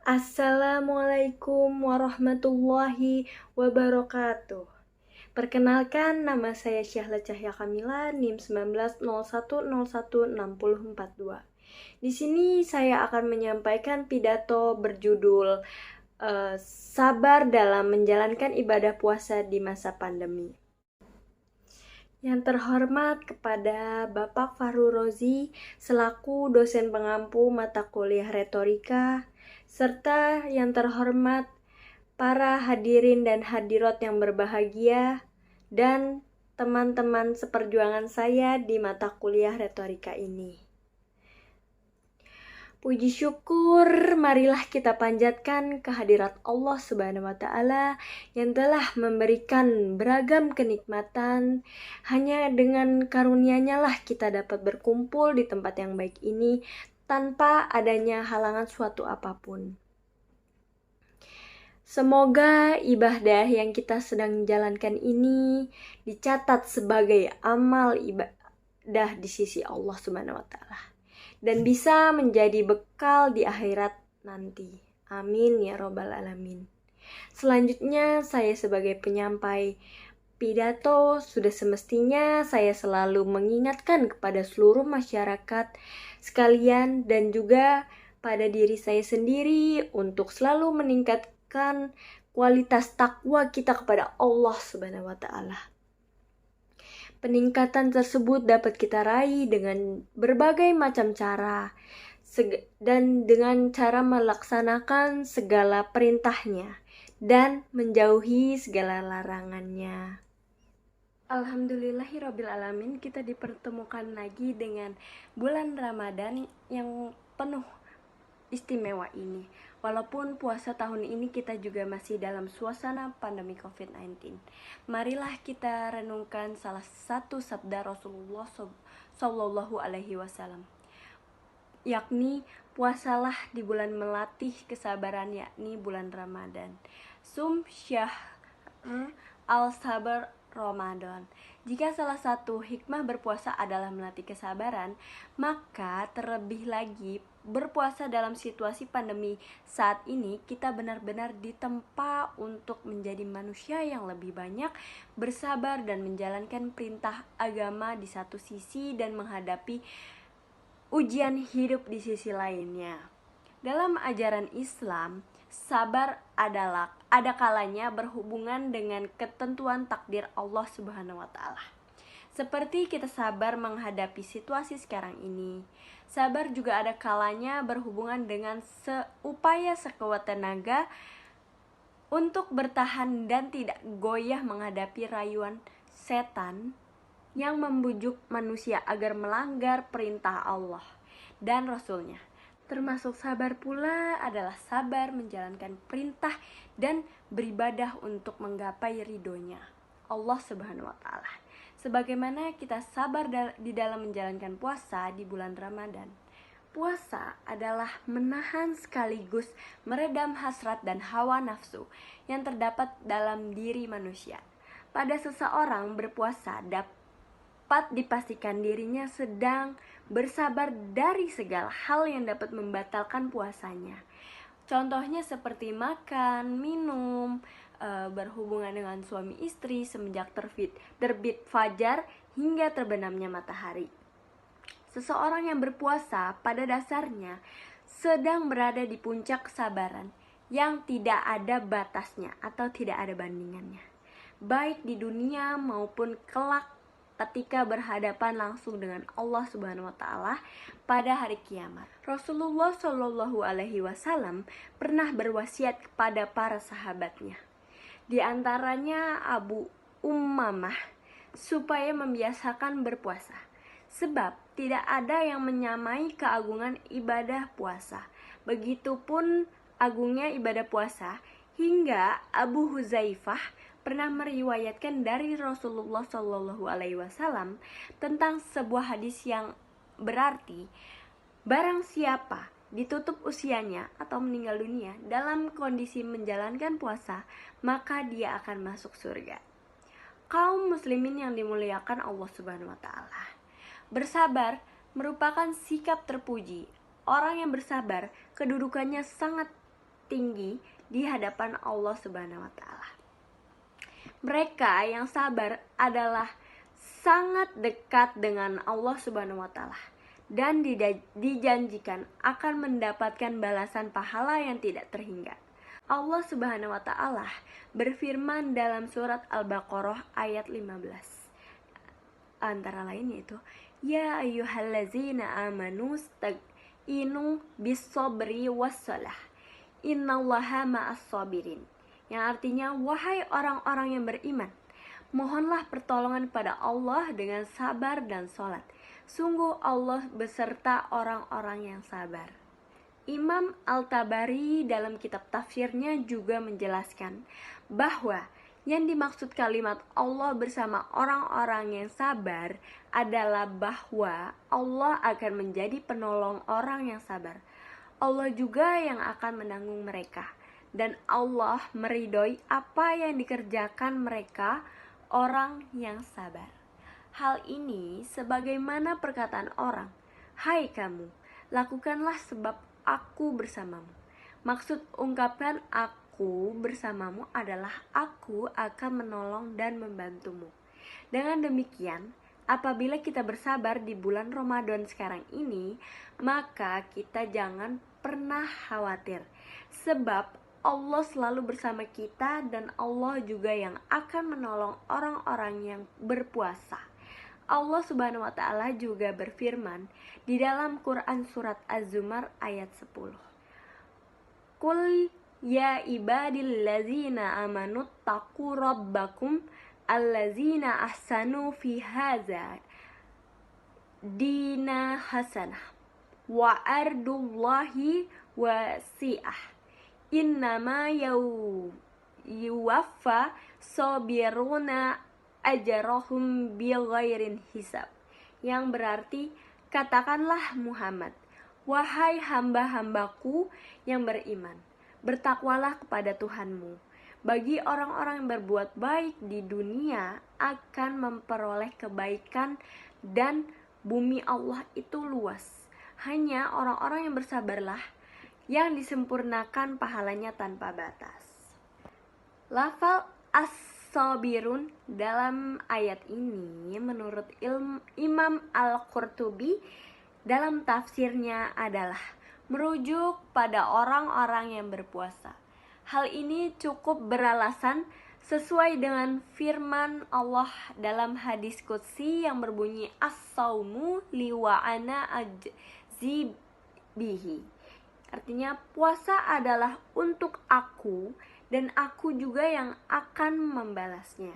Assalamualaikum warahmatullahi wabarakatuh. Perkenalkan, nama saya Syahla Cahya Kamila, NIM 1901016042. Di sini saya akan menyampaikan pidato berjudul Sabar dalam menjalankan ibadah puasa di masa pandemi. Yang terhormat kepada Bapak Fahru Rozi selaku dosen pengampu mata kuliah retorika, serta yang terhormat para hadirin dan hadirat yang berbahagia dan teman-teman seperjuangan saya di mata kuliah retorika ini. Puji syukur marilah kita panjatkan kehadirat Allah Subhanahu wa Ta'ala yang telah memberikan beragam kenikmatan. Hanya dengan karunia-Nya lah kita dapat berkumpul di tempat yang baik ini tanpa adanya halangan suatu apapun. Semoga ibadah yang kita sedang jalankan ini dicatat sebagai amal ibadah di sisi Allah Subhanahu wa Ta'ala dan bisa menjadi bekal di akhirat nanti. Amin ya robbal alamin. Selanjutnya, saya sebagai penyampai pidato sudah semestinya saya selalu mengingatkan kepada seluruh masyarakat sekalian dan juga pada diri saya sendiri untuk selalu meningkatkan kualitas takwa kita kepada Allah Subhanahu wa Ta'ala. Peningkatan tersebut dapat kita raih dengan berbagai macam cara dan dengan cara melaksanakan segala perintahnya dan menjauhi segala larangannya. Alhamdulillahirrabbilalamin, kita dipertemukan lagi dengan bulan Ramadan yang penuh istimewa ini. Walaupun puasa tahun ini kita juga masih dalam suasana pandemi COVID-19. Marilah kita renungkan salah satu sabda Rasulullah Sallallahu Alaihi Wasallam, yakni puasalah di bulan melatih kesabaran, yakni bulan Ramadan. Sum syahr al-sabar Ramadan. Jika salah satu hikmah berpuasa adalah melatih kesabaran, maka terlebih lagi berpuasa dalam situasi pandemi saat ini kita benar-benar ditempa untuk menjadi manusia yang lebih banyak bersabar dan menjalankan perintah agama di satu sisi dan menghadapi ujian hidup di sisi lainnya. Dalam ajaran Islam, sabar ada kalanya berhubungan dengan ketentuan takdir Allah Subhanahu wa Ta'ala. Seperti kita sabar menghadapi situasi sekarang ini, sabar juga ada kalanya berhubungan dengan upaya sekuat tenaga untuk bertahan dan tidak goyah menghadapi rayuan setan yang membujuk manusia agar melanggar perintah Allah dan Rasul-Nya. Termasuk sabar pula adalah sabar menjalankan perintah dan beribadah untuk menggapai ridhonya Allah Subhanahu wa Ta'ala. Sebagaimana kita sabar di dalam menjalankan puasa di bulan Ramadan. Puasa adalah menahan sekaligus meredam hasrat dan hawa nafsu yang terdapat dalam diri manusia. Pada seseorang berpuasa dapat dipastikan dirinya sedang bersabar dari segala hal yang dapat membatalkan puasanya. Contohnya seperti makan, minum, berhubungan dengan suami istri semenjak terbit fajar hingga terbenamnya matahari. Seseorang yang berpuasa pada dasarnya sedang berada di puncak kesabaran yang tidak ada batasnya atau tidak ada bandingannya, baik di dunia maupun kelak ketika berhadapan langsung dengan Allah Subhanahu wa Ta'ala pada hari kiamat. Rasulullah Shallallahu Alaihi Wasallam pernah berwasiat kepada para sahabatnya, di antaranya Abu Ummamah, supaya membiasakan berpuasa, sebab tidak ada yang menyamai keagungan ibadah puasa. Begitupun agungnya ibadah puasa hingga Abu Huzaifah pernah meriwayatkan dari Rasulullah Shallallahu Alaihi Wasallam tentang sebuah hadis yang berarti, barang siapa ditutup usianya atau meninggal dunia dalam kondisi menjalankan puasa, maka dia akan masuk surga. Kaum muslimin yang dimuliakan Allah Subhanahu wa Ta'ala, bersabar merupakan sikap terpuji. Orang yang bersabar kedudukannya sangat tinggi di hadapan Allah Subhanahu wa Ta'ala. Mereka yang sabar adalah sangat dekat dengan Allah Subhanahu wa Ta'ala dan dijanjikan akan mendapatkan balasan pahala yang tidak terhingga. Allah Subhanahu wa Ta'ala berfirman dalam surat Al-Baqarah ayat 15. Antara lain yaitu, ya ayyuhallazina amanu sta'inu bis-sabri was-shalah. Innallaha ma'as-sabirin. Yang artinya, wahai orang-orang yang beriman, mohonlah pertolongan kepada Allah dengan sabar dan sholat. Sungguh Allah beserta orang-orang yang sabar. Imam Al-Tabari dalam kitab tafsirnya juga menjelaskan bahwa yang dimaksud kalimat Allah bersama orang-orang yang sabar adalah bahwa Allah akan menjadi penolong orang yang sabar. Allah juga yang akan menanggung mereka, dan Allah meridhoi apa yang dikerjakan mereka, orang yang sabar. Hal ini sebagaimana perkataan orang, hai kamu, lakukanlah sebab aku bersamamu. Maksud ungkapan aku bersamamu adalah aku akan menolong dan membantumu. Dengan demikian, apabila kita bersabar di bulan Ramadan sekarang ini, maka kita jangan pernah khawatir, sebab Allah selalu bersama kita dan Allah juga yang akan menolong orang-orang yang berpuasa. Allah Subhanahu wa Ta'ala juga berfirman di dalam Quran surat Az-Zumar ayat 10. Qul ya ibadillazina amanu taqu rabbakum allazina ahsanu fi hadza dina hasanah wa ardullahi wasi'ah innama yuwaffa sabiruna ajrahum bighairin hisab. Yang berarti, katakanlah Muhammad, wahai hamba-hambaku yang beriman, bertakwalah kepada Tuhanmu. Bagi orang-orang yang berbuat baik di dunia akan memperoleh kebaikan, dan bumi Allah itu luas. Hanya orang-orang yang bersabarlah yang disempurnakan pahalanya tanpa batas. Lafal as-sabirun dalam ayat ini menurut Imam Al-Qurtubi dalam tafsirnya adalah merujuk pada orang-orang yang berpuasa. Hal ini cukup beralasan sesuai dengan firman Allah dalam hadis qudsi yang berbunyi as-saumu li wa ana ajzibihi. Artinya, puasa adalah untuk aku dan aku juga yang akan membalasnya.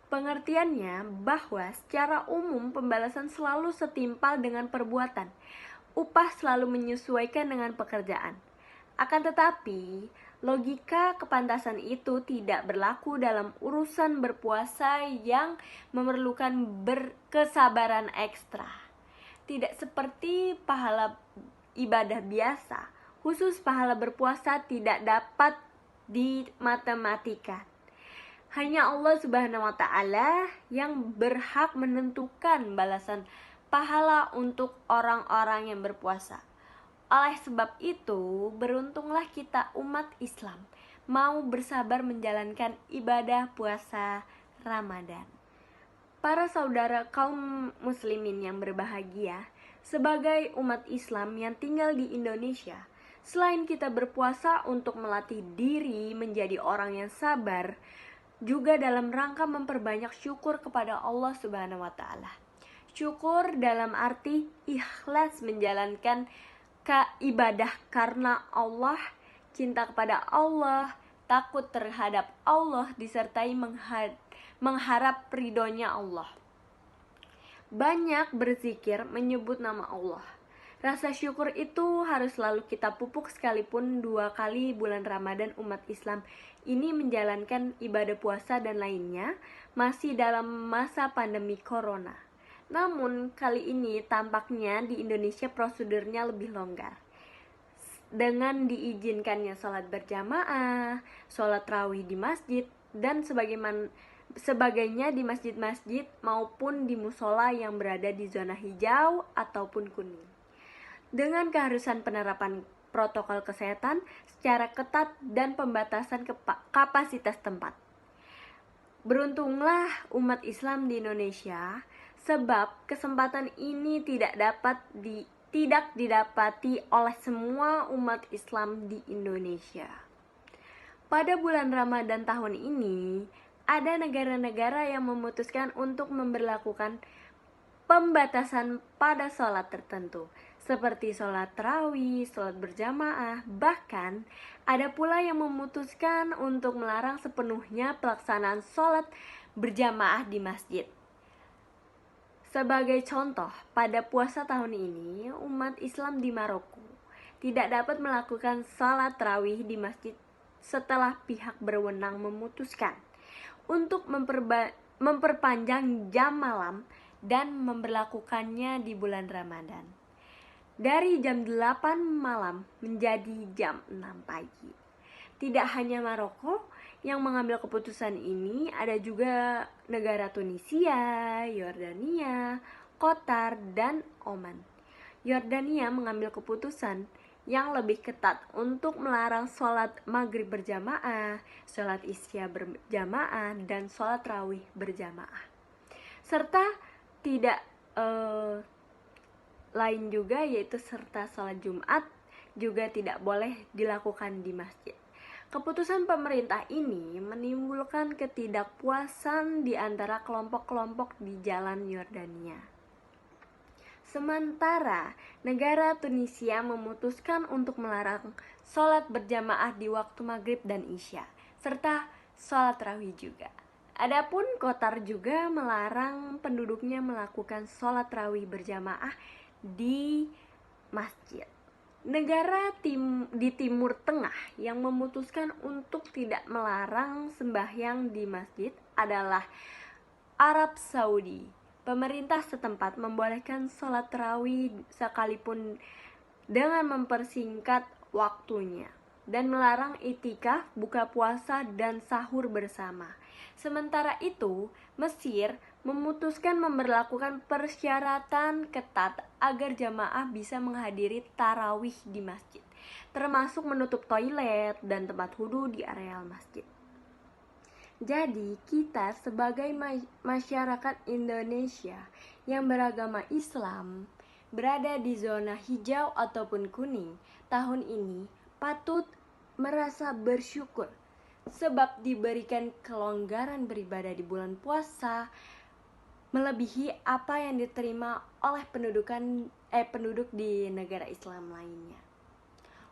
Pengertiannya bahwa secara umum pembalasan selalu setimpal dengan perbuatan. Upah selalu menyesuaikan dengan pekerjaan. Akan tetapi, logika kepantasan itu tidak berlaku dalam urusan berpuasa yang memerlukan kesabaran ekstra. Tidak seperti pahala ibadah biasa, khusus pahala berpuasa tidak dapat dimatematika. Hanya Allah Subhanahu wa Ta'ala yang berhak menentukan balasan pahala untuk orang-orang yang berpuasa. Oleh sebab itu, beruntunglah kita umat Islam mau bersabar menjalankan ibadah puasa Ramadan. Para saudara kaum muslimin yang berbahagia, sebagai umat Islam yang tinggal di Indonesia, selain kita berpuasa untuk melatih diri menjadi orang yang sabar, juga dalam rangka memperbanyak syukur kepada Allah Subhanahu wa Ta'ala. Syukur dalam arti ikhlas menjalankan ibadah karena Allah, cinta kepada Allah, takut terhadap Allah, disertai mengharap ridhonya Allah. Banyak berzikir menyebut nama Allah. Rasa syukur itu harus selalu kita pupuk sekalipun 2 kali bulan Ramadan umat Islam ini menjalankan ibadah puasa dan lainnya masih dalam masa pandemi corona. Namun kali ini tampaknya di Indonesia prosedurnya lebih longgar. Dengan diizinkannya sholat berjamaah, sholat tarawih di masjid, dan sebagainya di masjid-masjid maupun di musola yang berada di zona hijau ataupun kuning. Dengan keharusan penerapan protokol kesehatan secara ketat dan pembatasan kapasitas tempat. Beruntunglah umat Islam di Indonesia, sebab kesempatan ini tidak didapati oleh semua umat Islam di Indonesia. Pada bulan Ramadan tahun ini, ada negara-negara yang memutuskan untuk memberlakukan pembatasan pada sholat tertentu, seperti sholat tarawih, sholat berjamaah. Bahkan ada pula yang memutuskan untuk melarang sepenuhnya pelaksanaan sholat berjamaah di masjid. Sebagai contoh, pada puasa tahun ini, umat Islam di Maroko tidak dapat melakukan sholat tarawih di masjid setelah pihak berwenang memutuskan untuk memperpanjang jam malam dan memberlakukannya di bulan Ramadan dari jam 8 malam menjadi jam 6 pagi. Tidak hanya Maroko yang mengambil keputusan ini, ada juga negara Tunisia, Yordania, Qatar, dan Oman. Yordania mengambil keputusan yang lebih ketat untuk melarang sholat maghrib berjamaah, sholat isya berjamaah, dan sholat rawih berjamaah. Serta tidak lain juga, yaitu serta sholat Jumat juga tidak boleh dilakukan di masjid. Keputusan pemerintah ini menimbulkan ketidakpuasan di antara kelompok-kelompok di jalan Yordania. Sementara negara Tunisia memutuskan untuk melarang sholat berjamaah di waktu maghrib dan isya, serta sholat tarawih juga. Adapun Qatar juga melarang penduduknya melakukan sholat tarawih berjamaah di masjid. Negara di Timur Tengah yang memutuskan untuk tidak melarang sembahyang di masjid adalah Arab Saudi. Pemerintah setempat membolehkan sholat tarawih sekalipun dengan mempersingkat waktunya, dan melarang iktikaf, buka puasa, dan sahur bersama. Sementara itu, Mesir memutuskan memberlakukan persyaratan ketat agar jamaah bisa menghadiri tarawih di masjid, termasuk menutup toilet dan tempat wudhu di areal masjid. Jadi, kita sebagai masyarakat Indonesia yang beragama Islam berada di zona hijau ataupun kuning, tahun ini patut merasa bersyukur sebab diberikan kelonggaran beribadah di bulan puasa melebihi apa yang diterima oleh penduduk di negara Islam lainnya.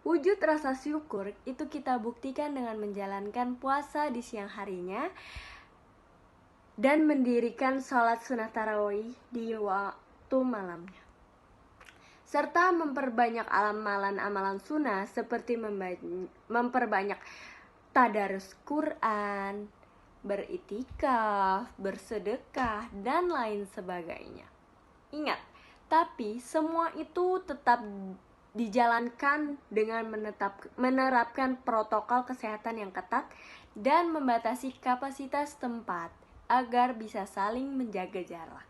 Wujud rasa syukur itu kita buktikan dengan menjalankan puasa di siang harinya dan mendirikan sholat sunat tarawih di waktu malamnya, serta memperbanyak amalan-amalan sunnah seperti memperbanyak tadarus Quran, beritikaf, bersedekah, dan lain sebagainya. Ingat, tapi semua itu tetap dijalankan dengan menerapkan protokol kesehatan yang ketat dan membatasi kapasitas tempat agar bisa saling menjaga jarak.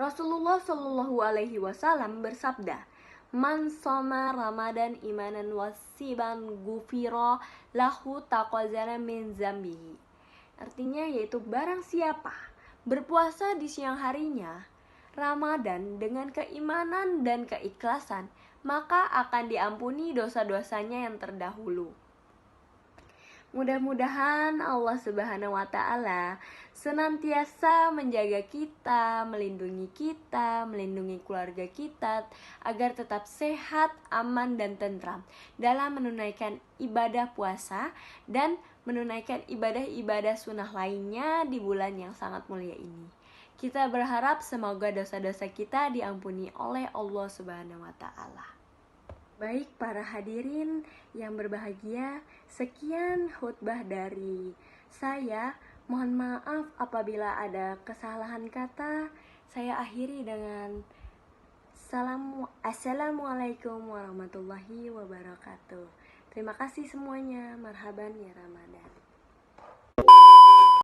Rasulullah Shallallahu Alaihi Wasallam bersabda, "Man soma Ramadan imanan wasiban gufiro lahu taqazana min zambihi." Artinya yaitu barang siapa berpuasa di siang harinya Ramadan dengan keimanan dan keikhlasan, maka akan diampuni dosa-dosanya yang terdahulu. Mudah-mudahan Allah Subhanahu wa Ta'ala senantiasa menjaga kita, melindungi keluarga kita agar tetap sehat, aman, dan tentram dalam menunaikan ibadah puasa dan menunaikan ibadah-ibadah sunnah lainnya di bulan yang sangat mulia ini. Kita berharap semoga dosa-dosa kita diampuni oleh Allah Subhanahu wa Ta'ala. Baik para hadirin yang berbahagia, sekian khutbah dari saya. Mohon maaf apabila ada kesalahan kata. Saya akhiri dengan Assalamualaikum warahmatullahi wabarakatuh. Terima kasih semuanya. Marhaban ya Ramadan.